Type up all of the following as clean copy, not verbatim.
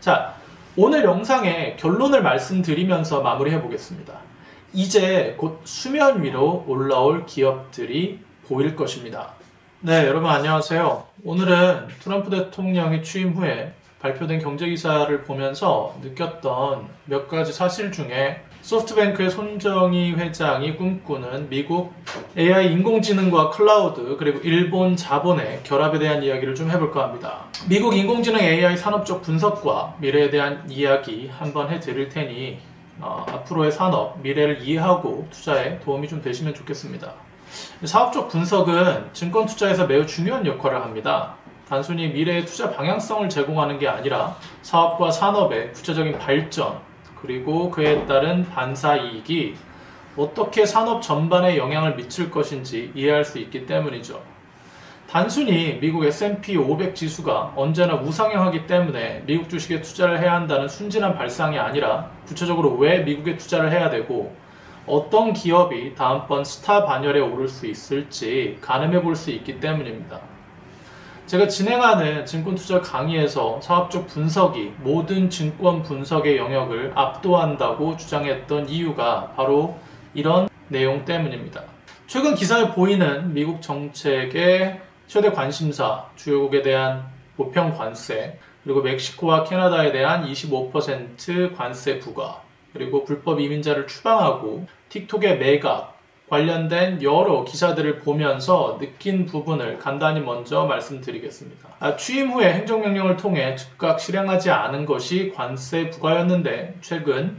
자, 오늘 영상의 결론을 말씀드리면서 마무리해 보겠습니다. 이제 곧 수면 위로 올라올 기업들이 보일 것입니다. 네, 여러분 안녕하세요. 오늘은 트럼프 대통령이 취임 후에 발표된 경제기사를 보면서 느꼈던 몇 가지 사실 중에 소프트뱅크의 손정희 회장이 꿈꾸는 미국 AI 인공지능과 클라우드 그리고 일본 자본의 결합에 대한 이야기를 좀 해볼까 합니다. 미국 인공지능 AI 산업적 분석과 미래에 대한 이야기 한번 해드릴 테니 앞으로의 산업, 미래를 이해하고 투자에 도움이 좀 되시면 좋겠습니다. 사업적 분석은 증권 투자에서 매우 중요한 역할을 합니다. 단순히 미래의 투자 방향성을 제공하는 게 아니라 사업과 산업의 구체적인 발전 그리고 그에 따른 반사이익이 어떻게 산업 전반에 영향을 미칠 것인지 이해할 수 있기 때문이죠. 단순히 미국 S&P 500 지수가 언제나 우상향하기 때문에 미국 주식에 투자를 해야 한다는 순진한 발상이 아니라 구체적으로 왜 미국에 투자를 해야 되고 어떤 기업이 다음번 스타 반열에 오를 수 있을지 가늠해 볼 수 있기 때문입니다. 제가 진행하는 증권투자 강의에서 사업적 분석이 모든 증권 분석의 영역을 압도한다고 주장했던 이유가 바로 이런 내용 때문입니다. 최근 기사에 보이는 미국 정책의 최대 관심사, 주요국에 대한 보편 관세, 그리고 멕시코와 캐나다에 대한 25% 관세 부과, 그리고 불법 이민자를 추방하고 틱톡의 매각, 관련된 여러 기사들을 보면서 느낀 부분을 간단히 먼저 말씀드리겠습니다. 취임 후에 행정명령을 통해 즉각 실행하지 않은 것이 관세 부과였는데 최근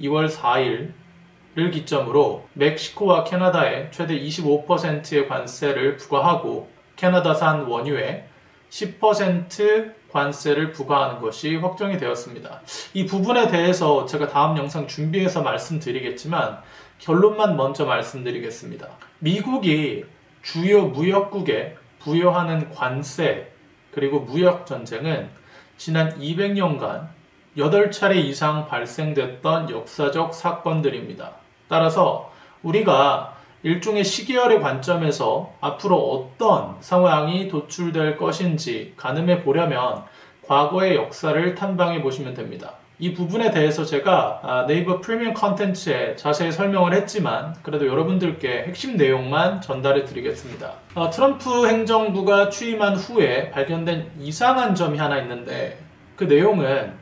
2월 4일을 기점으로 멕시코와 캐나다에 최대 25%의 관세를 부과하고 캐나다산 원유에 10% 관세를 부과하는 것이 확정이 되었습니다. 이 부분에 대해서 제가 다음 영상 준비해서 말씀드리겠지만 결론만 먼저 말씀드리겠습니다. 미국이 주요 무역국에 부여하는 관세 그리고 무역 전쟁은 지난 200년간 8차례 이상 발생됐던 역사적 사건들입니다. 따라서 우리가 일종의 시계열의 관점에서 앞으로 어떤 상황이 도출될 것인지 가늠해 보려면 과거의 역사를 탐방해 보시면 됩니다. 이 부분에 대해서 제가 네이버 프리미엄 컨텐츠에 자세히 설명을 했지만 그래도 여러분들께 핵심 내용만 전달해 드리겠습니다. 트럼프 행정부가 취임한 후에 발견된 이상한 점이 하나 있는데 그 내용은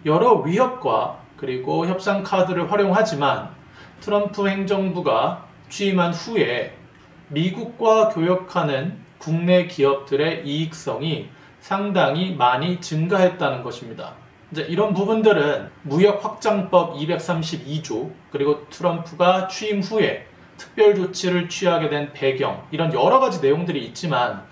여러 위협과 그리고 협상 카드를 활용하지만 트럼프 행정부가 취임한 후에 미국과 교역하는 국내 기업들의 이익성이 상당히 많이 증가했다는 것입니다. 이제 이런 부분들은 무역확장법 232조 그리고 트럼프가 취임 후에 특별 조치를 취하게 된 배경 이런 여러 가지 내용들이 있지만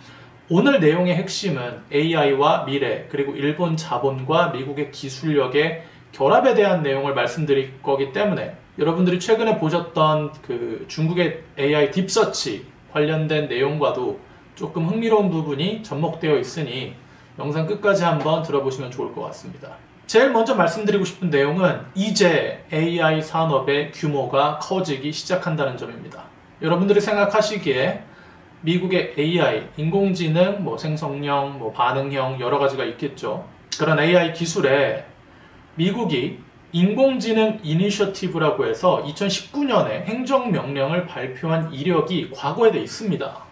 오늘 내용의 핵심은 AI와 미래 그리고 일본 자본과 미국의 기술력의 결합에 대한 내용을 말씀드릴 거기 때문에 여러분들이 최근에 보셨던 그 중국의 AI 딥서치 관련된 내용과도 조금 흥미로운 부분이 접목되어 있으니 영상 끝까지 한번 들어보시면 좋을 것 같습니다. 제일 먼저 말씀드리고 싶은 내용은 이제 AI 산업의 규모가 커지기 시작한다는 점입니다. 여러분들이 생각하시기에 미국의 AI, 인공지능, 생성형, 반응형 여러 가지가 있겠죠. 그런 AI 기술에 미국이 인공지능 이니셔티브라고 해서 2019년에 행정명령을 발표한 이력이 과거에도 있습니다.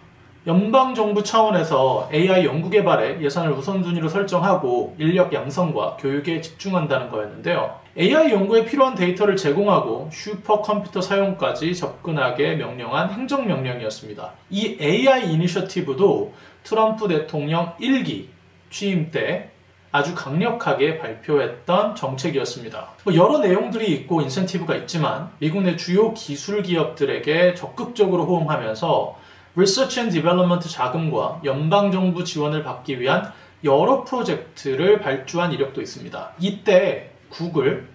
연방정부 차원에서 AI 연구개발에 예산을 우선순위로 설정하고 인력 양성과 교육에 집중한다는 거였는데요. AI 연구에 필요한 데이터를 제공하고 슈퍼컴퓨터 사용까지 접근하게 명령한 행정명령이었습니다. 이 AI 이니셔티브도 트럼프 대통령 1기 취임 때 아주 강력하게 발표했던 정책이었습니다. 여러 내용들이 있고 인센티브가 있지만 미국 내 주요 기술 기업들에게 적극적으로 호응하면서 Research and Development 자금과 연방정부 지원을 받기 위한 여러 프로젝트를 발주한 이력도 있습니다. 이때 구글,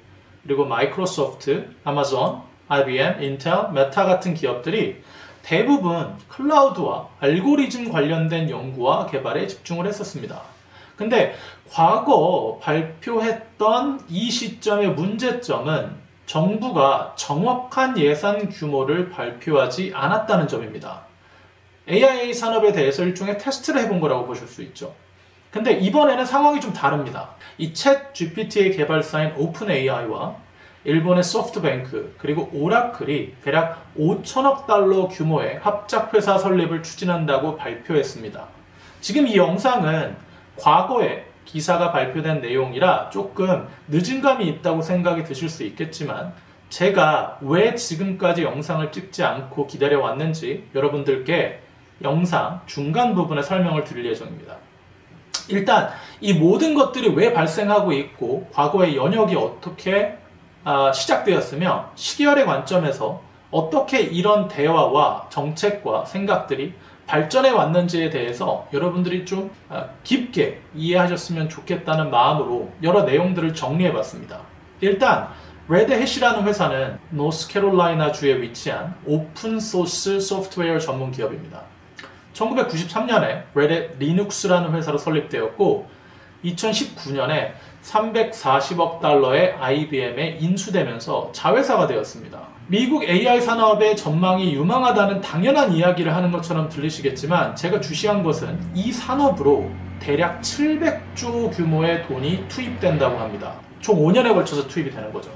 그리고 마이크로소프트, 아마존, IBM, 인텔, 메타 같은 기업들이 대부분 클라우드와 알고리즘 관련된 연구와 개발에 집중을 했었습니다. 근데 과거 발표했던 이 시점의 문제점은 정부가 정확한 예산 규모를 발표하지 않았다는 점입니다. AI 산업에 대해서 일종의 테스트를 해본 거라고 보실 수 있죠. 근데 이번에는 상황이 좀 다릅니다. 이 챗 GPT의 개발사인 오픈AI와 일본의 소프트뱅크 그리고 오라클이 대략 5천억 달러 규모의 합작회사 설립을 추진한다고 발표했습니다. 지금 이 영상은 과거에 기사가 발표된 내용이라 조금 늦은 감이 있다고 생각이 드실 수 있겠지만 제가 왜 지금까지 영상을 찍지 않고 기다려왔는지 여러분들께 영상 중간 부분에 설명을 드릴 예정입니다. 일단 이 모든 것들이 왜 발생하고 있고 과거의 연역이 어떻게 시작되었으며 시계열의 관점에서 어떻게 이런 대화와 정책과 생각들이 발전해 왔는지에 대해서 여러분들이 좀 깊게 이해하셨으면 좋겠다는 마음으로 여러 내용들을 정리해 봤습니다. 일단 레드햇이라는 회사는 노스캐롤라이나주에 위치한 오픈소스 소프트웨어 전문 기업입니다. 1993년에 레드 리눅스라는 회사로 설립되었고 2019년에 340억 달러의 IBM에 인수되면서 자회사가 되었습니다. 미국 AI 산업의 전망이 유망하다는 당연한 이야기를 하는 것처럼 들리시겠지만 제가 주시한 것은 이 산업으로 대략 700조 규모의 돈이 투입된다고 합니다. 총 5년에 걸쳐서 투입이 되는 거죠.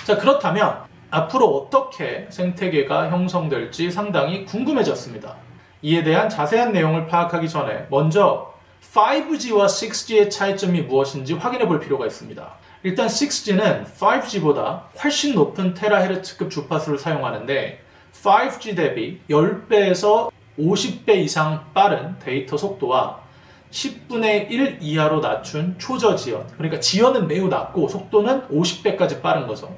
자, 그렇다면 앞으로 어떻게 생태계가 형성될지 상당히 궁금해졌습니다. 이에 대한 자세한 내용을 파악하기 전에 먼저 5G와 6G의 차이점이 무엇인지 확인해 볼 필요가 있습니다. 일단 6G는 5G보다 훨씬 높은 테라헤르츠급 주파수를 사용하는데 5G 대비 10배에서 50배 이상 빠른 데이터 속도와 10분의 1 이하로 낮춘 초저지연, 그러니까 지연은 매우 낮고 속도는 50배까지 빠른 거죠.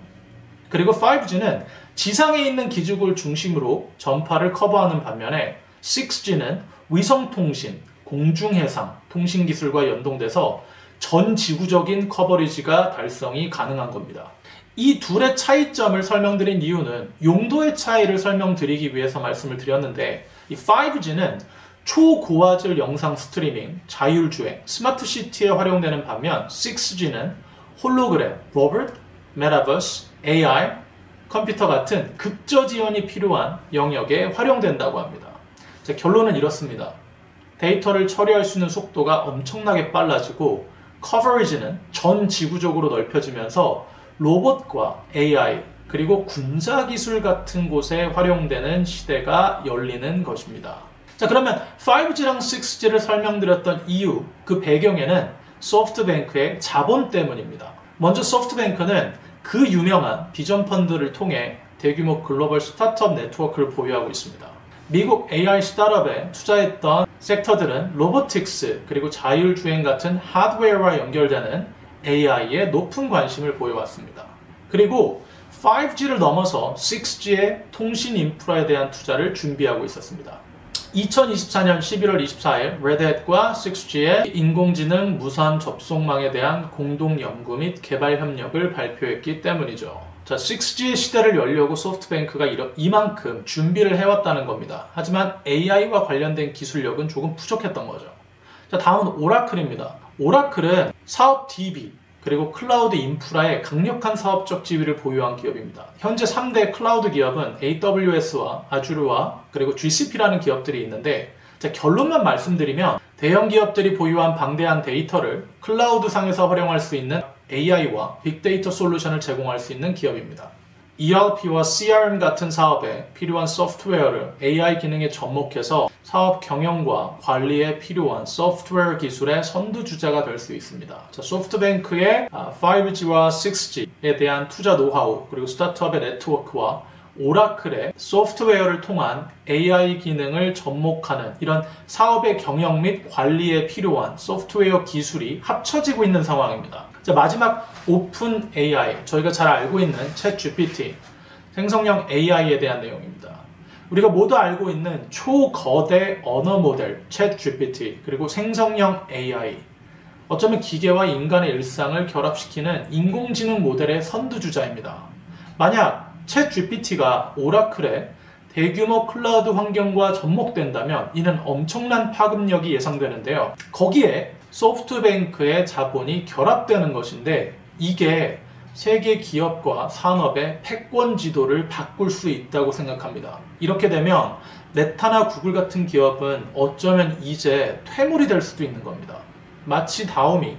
그리고 5G는 지상에 있는 기지국을 중심으로 전파를 커버하는 반면에 6G는 위성통신, 공중해상, 통신기술과 연동돼서 전 지구적인 커버리지가 달성이 가능한 겁니다. 이 둘의 차이점을 설명드린 이유는 용도의 차이를 설명드리기 위해서 말씀을 드렸는데 이 5G는 초고화질 영상 스트리밍, 자율주행, 스마트시티에 활용되는 반면 6G는 홀로그램, 로봇, 메타버스, AI, 컴퓨터 같은 극저지연이 필요한 영역에 활용된다고 합니다. 자, 결론은 이렇습니다. 데이터를 처리할 수 있는 속도가 엄청나게 빨라지고 커버리지는 전 지구적으로 넓혀지면서 로봇과 AI 그리고 군사기술 같은 곳에 활용되는 시대가 열리는 것입니다. 자, 그러면 5G랑 6G를 설명드렸던 이유, 그 배경에는 소프트뱅크의 자본 때문입니다. 먼저 소프트뱅크는 그 유명한 비전 펀드를 통해 대규모 글로벌 스타트업 네트워크를 보유하고 있습니다. 미국 AI 스타트업에 투자했던 섹터들은 로보틱스 그리고 자율주행 같은 하드웨어와 연결되는 AI에 높은 관심을 보여왔습니다. 그리고 5G를 넘어서 6G의 통신 인프라에 대한 투자를 준비하고 있었습니다. 2024년 11월 24일 레드햇과 6G의 인공지능 무선 접속망에 대한 공동 연구 및 개발 협력을 발표했기 때문이죠. 자, 6G의 시대를 열려고 소프트뱅크가 이만큼 준비를 해왔다는 겁니다. 하지만 AI와 관련된 기술력은 조금 부족했던 거죠. 자, 다음은 오라클입니다. 오라클은 사업 DB 그리고 클라우드 인프라에 강력한 사업적 지위를 보유한 기업입니다. 현재 3대 클라우드 기업은 AWS와 아주르와 그리고 GCP라는 기업들이 있는데 자, 결론만 말씀드리면 대형 기업들이 보유한 방대한 데이터를 클라우드상에서 활용할 수 있는 AI와 빅데이터 솔루션을 제공할 수 있는 기업입니다. ERP와 CRM 같은 사업에 필요한 소프트웨어를 AI 기능에 접목해서 사업 경영과 관리에 필요한 소프트웨어 기술의 선두주자가 될 수 있습니다. 자, 소프트뱅크의 5G와 6G에 대한 투자 노하우, 그리고 스타트업의 네트워크와 오라클의 소프트웨어를 통한 AI 기능을 접목하는 이런 사업의 경영 및 관리에 필요한 소프트웨어 기술이 합쳐지고 있는 상황입니다. 자, 마지막 오픈 AI, 저희가 잘 알고 있는 챗 GPT, 생성형 AI에 대한 내용입니다. 우리가 모두 알고 있는 초거대 언어 모델 챗 GPT, 그리고 생성형 AI, 어쩌면 기계와 인간의 일상을 결합시키는 인공지능 모델의 선두주자입니다. 만약 챗 GPT가 오라클의 대규모 클라우드 환경과 접목된다면 이는 엄청난 파급력이 예상되는데요. 거기에 소프트뱅크의 자본이 결합되는 것인데 이게 세계 기업과 산업의 패권 지도를 바꿀 수 있다고 생각합니다. 이렇게 되면 메타나 구글 같은 기업은 어쩌면 이제 퇴물이 될 수도 있는 겁니다. 마치 다음이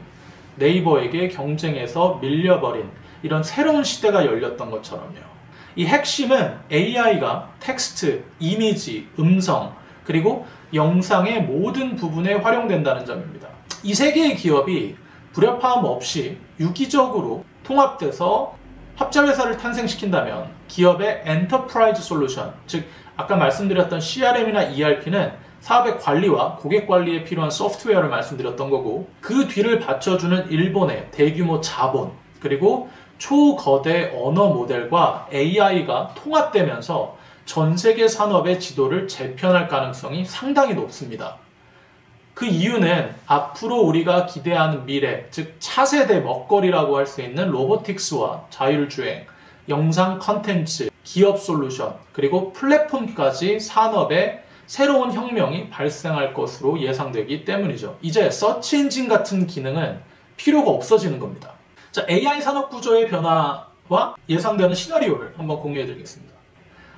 네이버에게 경쟁에서 밀려버린 이런 새로운 시대가 열렸던 것처럼요. 이 핵심은 AI가 텍스트, 이미지, 음성, 그리고 영상의 모든 부분에 활용된다는 점입니다. 이 세 개의 기업이 불협화음 없이 유기적으로 통합돼서 합자회사를 탄생시킨다면 기업의 엔터프라이즈 솔루션, 즉 아까 말씀드렸던 CRM이나 ERP는 사업의 관리와 고객 관리에 필요한 소프트웨어를 말씀드렸던 거고, 그 뒤를 받쳐주는 일본의 대규모 자본, 그리고 초거대 언어 모델과 AI가 통합되면서 전 세계 산업의 지도를 재편할 가능성이 상당히 높습니다. 그 이유는 앞으로 우리가 기대하는 미래, 즉 차세대 먹거리라고 할 수 있는 로보틱스와 자율주행, 영상 컨텐츠, 기업 솔루션, 그리고 플랫폼까지 산업에 새로운 혁명이 발생할 것으로 예상되기 때문이죠. 이제 서치 엔진 같은 기능은 필요가 없어지는 겁니다. 자, AI 산업 구조의 변화와 예상되는 시나리오를 한번 공유해 드리겠습니다.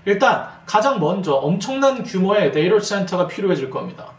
일단 가장 먼저 엄청난 규모의 데이터 센터가 필요해질 겁니다.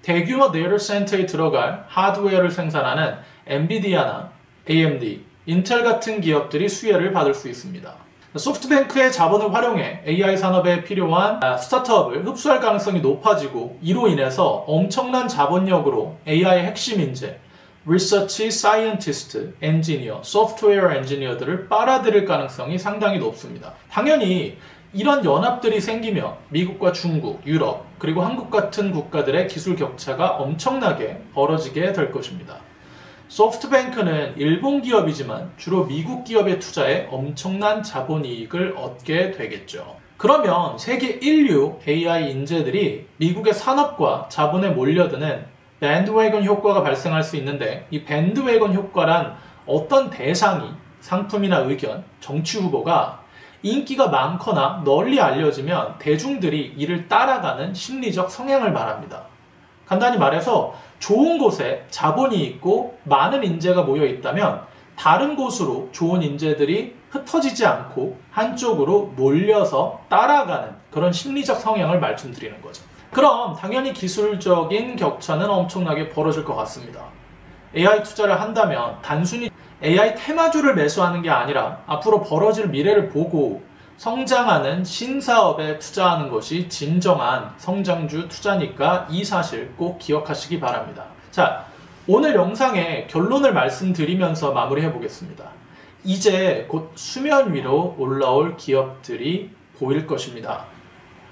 대규모 데이터 센터에 들어갈 하드웨어를 생산하는 엔비디아나 AMD, 인텔 같은 기업들이 수혜를 받을 수 있습니다. 소프트뱅크의 자본을 활용해 AI 산업에 필요한 스타트업을 흡수할 가능성이 높아지고, 이로 인해서 엄청난 자본력으로 AI의 핵심 인재, 리서치 사이언티스트, 엔지니어, 소프트웨어 엔지니어들을 빨아들일 가능성이 상당히 높습니다. 당연히 이런 연합들이 생기면 미국과 중국, 유럽, 그리고 한국 같은 국가들의 기술 격차가 엄청나게 벌어지게 될 것입니다. 소프트뱅크는 일본 기업이지만 주로 미국 기업에 투자해 엄청난 자본이익을 얻게 되겠죠. 그러면 세계 인류 AI 인재들이 미국의 산업과 자본에 몰려드는 밴드웨건 효과가 발생할 수 있는데, 이 밴드웨건 효과란 어떤 대상이, 상품이나 의견, 정치 후보가 인기가 많거나 널리 알려지면 대중들이 이를 따라가는 심리적 성향을 말합니다. 간단히 말해서 좋은 곳에 자본이 있고 많은 인재가 모여 있다면 다른 곳으로 좋은 인재들이 흩어지지 않고 한쪽으로 몰려서 따라가는 그런 심리적 성향을 말씀드리는 거죠. 그럼 당연히 기술적인 격차는 엄청나게 벌어질 것 같습니다. AI 투자를 한다면 단순히 AI 테마주를 매수하는 게 아니라 앞으로 벌어질 미래를 보고 성장하는 신사업에 투자하는 것이 진정한 성장주 투자니까 이 사실 꼭 기억하시기 바랍니다. 자, 오늘 영상의 결론을 말씀드리면서 마무리해 보겠습니다. 이제 곧 수면 위로 올라올 기업들이 보일 것입니다.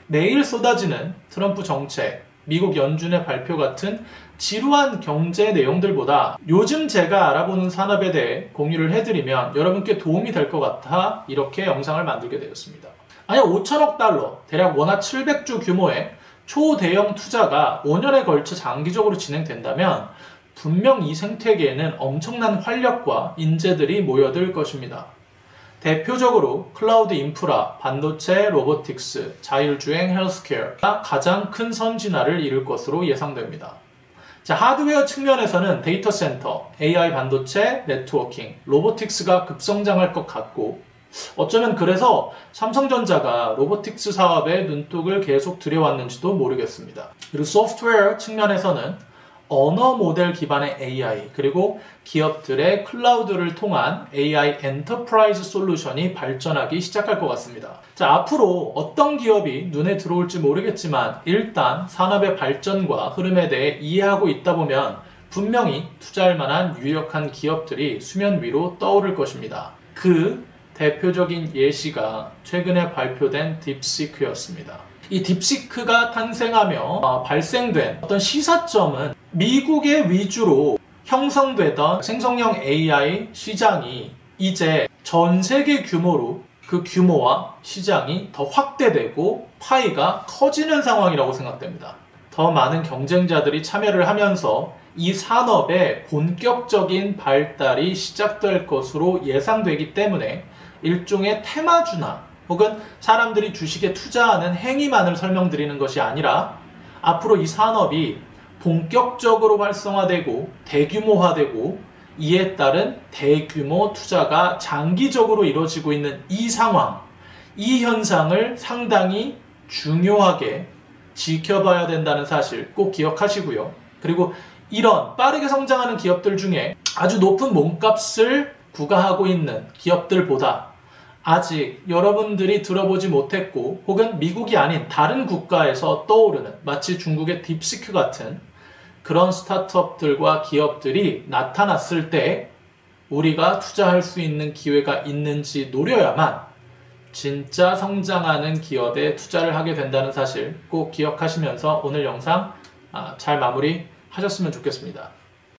매일 쏟아지는 트럼프 정책, 미국 연준의 발표 같은 지루한 경제 내용들보다 요즘 제가 알아보는 산업에 대해 공유를 해드리면 여러분께 도움이 될 것 같아 이렇게 영상을 만들게 되었습니다. 만약 5천억 달러, 대략 원화 700조 규모의 초대형 투자가 5년에 걸쳐 장기적으로 진행된다면 분명 이 생태계에는 엄청난 활력과 인재들이 모여들 것입니다. 대표적으로 클라우드 인프라, 반도체, 로보틱스, 자율주행, 헬스케어가 가장 큰 선진화를 이룰 것으로 예상됩니다. 자, 하드웨어 측면에서는 데이터 센터, AI 반도체, 네트워킹, 로보틱스가 급성장할 것 같고, 어쩌면 그래서 삼성전자가 로보틱스 사업에 눈독을 계속 들여왔는지도 모르겠습니다. 그리고 소프트웨어 측면에서는 언어 모델 기반의 AI, 그리고 기업들의 클라우드를 통한 AI 엔터프라이즈 솔루션이 발전하기 시작할 것 같습니다. 자, 앞으로 어떤 기업이 눈에 들어올지 모르겠지만 일단 산업의 발전과 흐름에 대해 이해하고 있다 보면 분명히 투자할 만한 유력한 기업들이 수면 위로 떠오를 것입니다. 그 대표적인 예시가 최근에 발표된 딥시크였습니다. 이 딥시크가 탄생하며 발생된 어떤 시사점은 미국의 위주로 형성되던 생성형 AI 시장이 이제 전 세계 규모로 그 규모와 시장이 더 확대되고 파이가 커지는 상황이라고 생각됩니다. 더 많은 경쟁자들이 참여를 하면서 이 산업의 본격적인 발달이 시작될 것으로 예상되기 때문에 일종의 테마주나 혹은 사람들이 주식에 투자하는 행위만을 설명드리는 것이 아니라 앞으로 이 산업이 본격적으로 활성화되고 대규모화되고 이에 따른 대규모 투자가 장기적으로 이루어지고 있는 이 상황, 이 현상을 상당히 중요하게 지켜봐야 된다는 사실 꼭 기억하시고요. 그리고 이런 빠르게 성장하는 기업들 중에 아주 높은 몸값을 부과하고 있는 기업들보다 아직 여러분들이 들어보지 못했고 혹은 미국이 아닌 다른 국가에서 떠오르는 마치 중국의 딥시크 같은 그런 스타트업들과 기업들이 나타났을 때 우리가 투자할 수 있는 기회가 있는지 노려야만 진짜 성장하는 기업에 투자를 하게 된다는 사실 꼭 기억하시면서 오늘 영상 잘 마무리하셨으면 좋겠습니다.